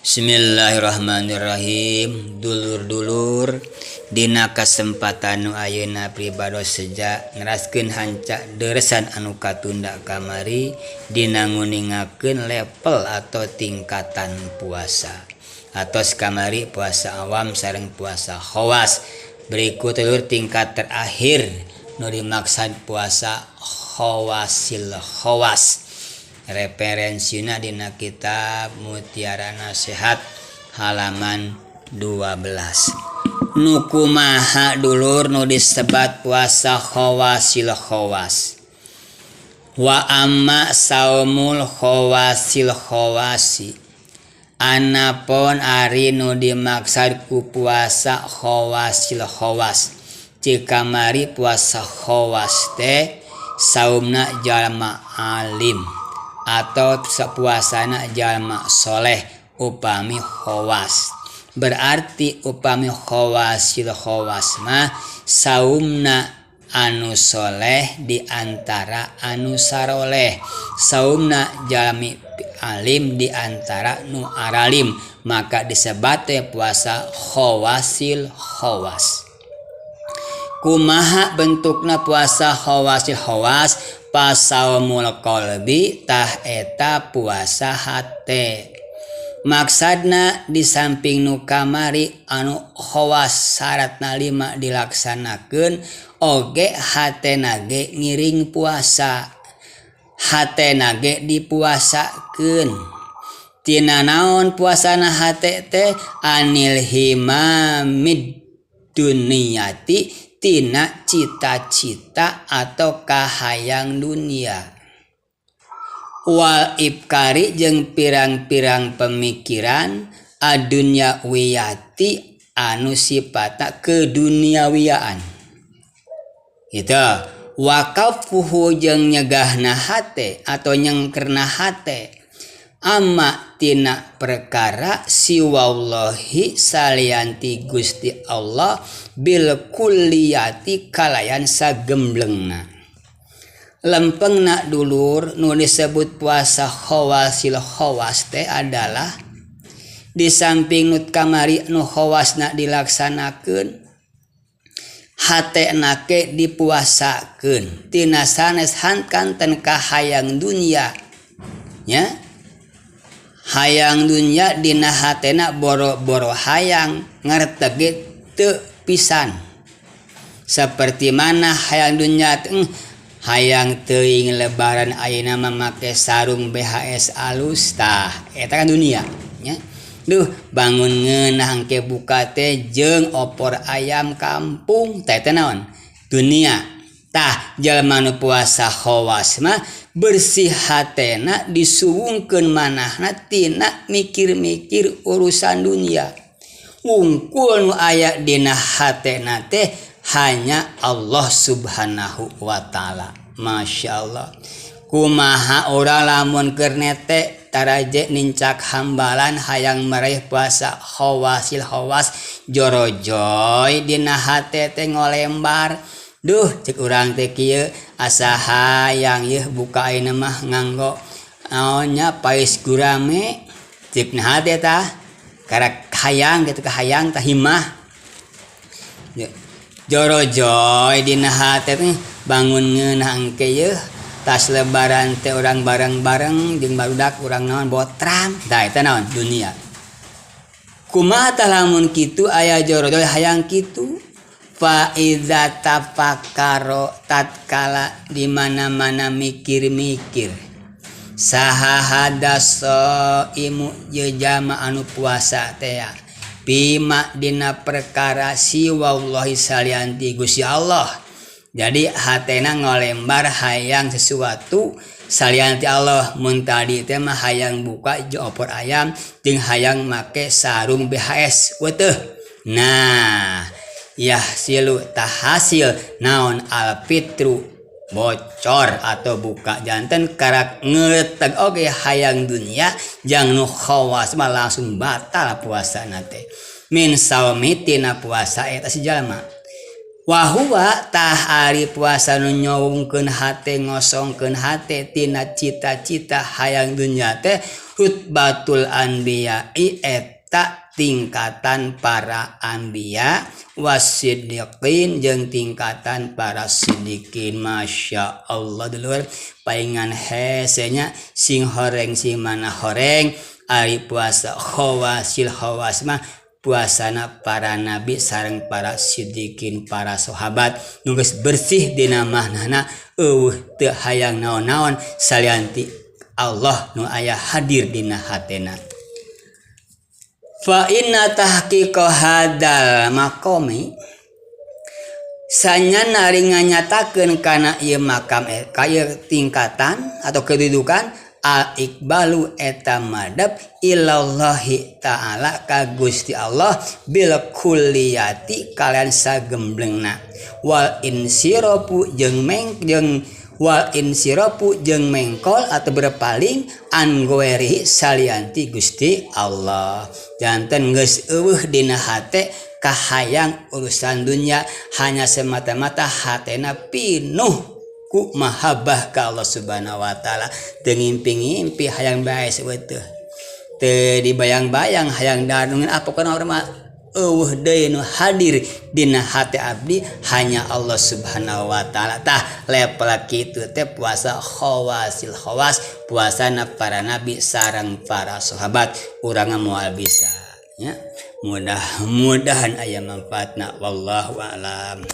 Bismillahirrahmanirrahim. Dulur-dulur, dina kasempatan nu ayeuna pribadi sejak neraskeun hancak deresan anu katunda kamari dina nguningakeun level atau tingkatan puasa. Atos kamari puasa awam sareng puasa khawas. Berikut telur tingkat terakhir nu dimaksud puasa khawasil khawas. Referensina dina kitab Mutiara Nasihat halaman 12. Nu kumaha dulur nu disebat puasa khawasil khawas. Wa amma saumul khawasil khawasi. Anapun ari nu dimaksud ku puasa khawasil khawas. Jika mari puasa khawas teh saumna jalma alim atau puasana jalma soleh upami khawas. Berarti upami khawasil khawas mah saumna anu soleh di antara anu saroleh, saumna jalmi alim di antara nu aralim, maka disebut puasa khawasil khawas. Kumaha bentukna puasa khawasil khawas? Pasaumul qalbi tah eta puasa hate. Maksudna di samping nu kamari anu khawas syaratna 5 dilaksanakeun oge hatena ge ngiring puasa. Hatena ge dipuasakeun. Tina naon puasana hate teh? Anil himamid duniyati, tina cita-cita atau kahayang dunia. Wal ibkari jeung pirang-pirang pemikiran adunya wiyati anu sipata keduniawiaan. Gitu. Waqafuhu jeung nyegahna hate atau nyengkerna hate. Amma tina perkara siwallahi salianti Gusti Allah bil kulliyati kalayan sagemblengna. Lempengna dulur nu disebut puasa khawasil khawas teh adalah di samping nu kamari nu khawasna dilaksanakeun hatena ke dipuasakeun tina sanes hankanten kahayang dunia nya. Hayang dunya dina hatena boro-boro hayang ngartege teu pisan. Seperti mana hayang dunya hayang teuing lebaran ayeuna make sarung BHS alus tah eta kan dunia nya. Duh bangun ngeunah engke buka teh jeung opor ayam kampung tah eta naon? Dunia. Tah jalma nu puasa khawas mah bersih hatena disuwungkeun manahna tina mikir-mikir urusan dunia. Wungkul nu aya dina hatena teh hanya Allah Subhanahu wa taala. Masyaallah. Kumaha urang lamun keur nete taraje nincak hambalan hayang maraih puasa khawasil khawas jorojoy dina hate teh ngolembar. Duh cek urang teh kieu asa hayang yeuh buka ayeuna mah nganggo naonnya pais gurame cek nah teh tah karak hayang kitu kahayang tah himah. Jorojoy dina hate teh bangun ngeunah engke yeuh tas lebaran teh urang bareng-bareng jeung barudak urang naon botram tah eta naon dunia. Kumaha tah lamun kitu aya jorojoy hayang kitu? Fa iza tafakkaro tatkala di mana-mana mikir-mikir saha hadaso imu jama anu puasa teh bima dina perkara siwallahi salianti Gusti Allah. Jadi hatena ngolembar hayang sesuatu salianti Allah. Mun tadi teh mah hayang buka jeung opor ayam jeung hayang make sarung BHS weteuh. Nah ya silu tahasil naon alfitru bocor atau buka janten karak ngeuteg oge hayang dunia jang nu khawas mah langsung batal puasana teh min saumitina puasa eta si jalma wa huwa tah ari puasa nu nyowungkeun hate ngosongkeun hate tina cita-cita hayang dunia teh Hutbatul anbiya'i eta tingkatan para anbiya wasiddiqin jeung tingkatan para siddiqin. Masya Allah dulur paingan hesenya sing horeng sing mana horeng ari puasa khawasil khawas mah puasana para nabi sareng para siddiqin para sahabat nu geus bersih dina mahnana teu hayang naon-naon salianti Allah nu aya hadir dina hatena. Fa inna tahqiqa hadal maqami sanyana nganyatakeun kana ieu makam kaya tingkatan atau kedudukan al iqbalu eta madab ilallahi ta'ala ka Gusti Allah bil kulliyati kalian sagemblengna wal insirafu jeung mengkol atau berpaling anggoeri salianti Gusti Allah. Janten geus eueuh dina hate kahayang urusan dunia hanya semata-mata hatena pinuh ku mahabbah ka Allah Subhanahu wa taala. Teu ngimpi-ngimpi hayang bae seueuh teu dibayang-bayang hayang danungan apa kana urang mah eueuh deui nu hadir dina hati abdi hanya Allah Subhanahu wa taala. Tah level kitu teh puasa khawasil khawas puasana para nabi sareng para sahabat urang moal bisa nya mudah-mudahan aya manfaatna wallahu a'lam.